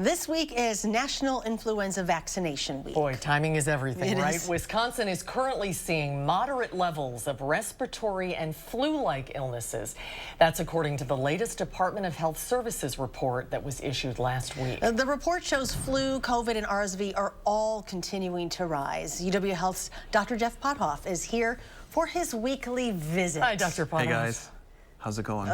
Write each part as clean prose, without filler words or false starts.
This week is National Influenza Vaccination Week. Boy, timing is everything, right? Is. Wisconsin is currently seeing moderate levels of respiratory and flu-like illnesses. That's according to the latest Department of Health Services report that was issued last week. The report shows flu, COVID, and RSV are all continuing to rise. UW Health's Dr. Jeff Pothof is here for his weekly visit. Hi, Dr. Pothof. Hey, guys. How's it going?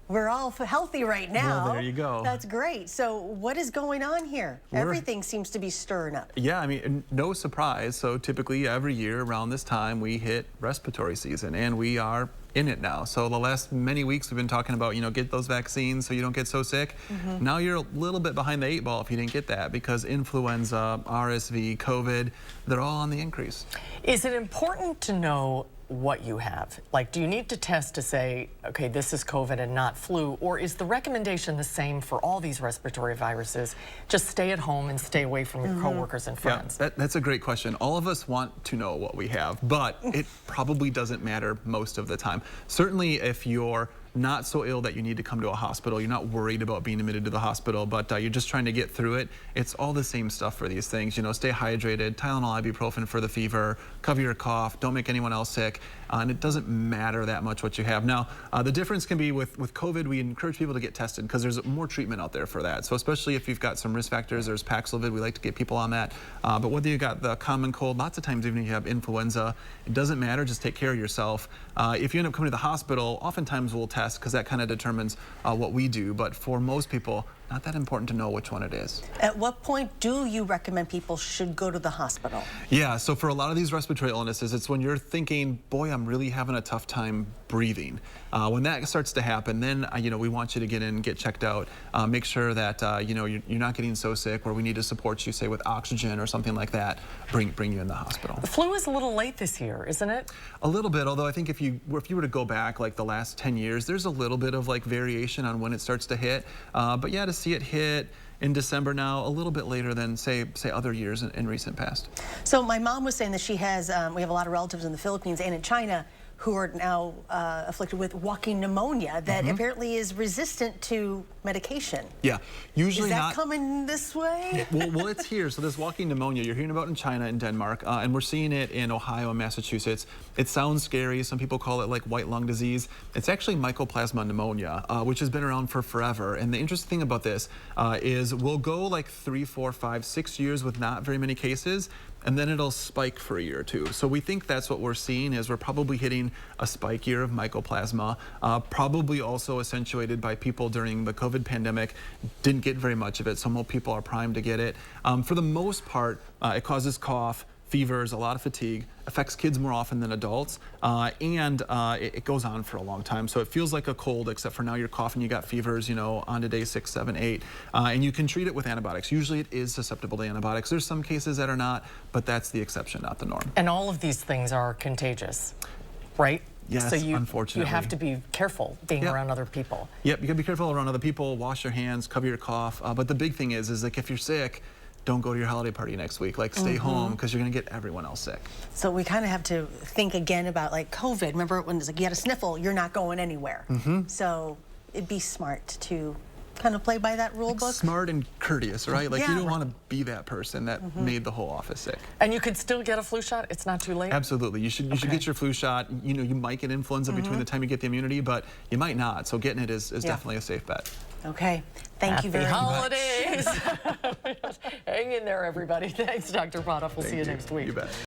We're all healthy right now. Well, there you go. That's great. So what is going on here? Everything seems to be stirring up. Yeah, I mean, no surprise. So typically every year around this time we hit respiratory season, and we are in it now. So the last many weeks we've been talking about, get those vaccines so you don't get so sick. Now you're a little bit behind the 8 ball if you didn't get that, because influenza, RSV, COVID, they're all on the increase. Is it important to know what you have? Like, do you need to test to say, okay, this is COVID and not flu? Or is the recommendation the same for all these respiratory viruses? Just stay at home and stay away from your coworkers and friends. Yeah, that's a great question. All of us want to know what we have, but it probably doesn't matter most of the time. Certainly if you're not so ill that you need to come to a hospital, you're not worried about being admitted to the hospital, but you're just trying to get through it, it's all the same stuff for these things. Stay hydrated, Tylenol, ibuprofen for the fever, cover your cough, don't make anyone else sick, and it doesn't matter that much what you have. Now, the difference can be with COVID, we encourage people to get tested because there's more treatment out there for that. So especially if you've got some risk factors, there's Paxlovid, we like to get people on that. But whether you got the common cold, lots of times even if you have influenza, it doesn't matter, just take care of yourself. If you end up coming to the hospital, oftentimes we'll test because that kind of determines what we do. But for most people, not that important to know which one it is. At what point do you recommend people should go to the hospital? Yeah, so for a lot of these respiratory illnesses, it's when you're thinking, boy, I'm really having a tough time breathing. When that starts to happen, then we want you to get in, get checked out, make sure that you're not getting so sick where we need to support you, say with oxygen or something like that, bring you in the hospital. The flu is a little late this year, isn't it? A little bit, although I think if you were to go back like the last 10 years, there's a little bit of like variation on when it starts to hit. But yeah, to see it hit in December now, a little bit later than say other years in recent past. So my mom was saying that she has, we have a lot of relatives in the Philippines and in China who are now afflicted with walking pneumonia that apparently is resistant to medication. Yeah, usually not. Is not that coming this way? Well, it's here. So this walking pneumonia, you're hearing about in China and Denmark, and we're seeing it in Ohio and Massachusetts. It sounds scary. Some people call it like white lung disease. It's actually mycoplasma pneumonia, which has been around for forever. And the interesting thing about this is we'll go like 3, 4, 5, 6 years with not very many cases, and then it'll spike for a year or two. So we think that's what we're seeing, is we're probably hitting a spike year of mycoplasma, probably also accentuated by people during the COVID pandemic. Didn't get very much of it, so more people are primed to get it. For the most part, it causes cough, fevers, a lot of fatigue, affects kids more often than adults, and it goes on for a long time. So it feels like a cold, except for now you're coughing, you got fevers, on to day 6, 7, 8, and you can treat it with antibiotics. Usually it is susceptible to antibiotics. There's some cases that are not, but that's the exception, not the norm. And all of these things are contagious, right? Yes, so unfortunately. You have to be careful being around other people. Yep, you gotta be careful around other people, wash your hands, cover your cough, but the big thing is like if you're sick, don't go to your holiday party next week. Like, stay home, because you're going to get everyone else sick. So we kind of have to think again about like COVID. Remember when it's like you had a sniffle, you're not going anywhere. So it'd be smart to kind of play by that rule book. Smart and courteous, right? Like, you don't want to be that person that made the whole office sick. And you could still get a flu shot? It's not too late? Absolutely. You should get your flu shot. You might get influenza between the time you get the immunity, but you might not. So getting it is definitely a safe bet. Okay. Thank you very much. Happy holidays. Hang in there, everybody. Thanks, Dr. Pothof. We'll see you next week. You bet.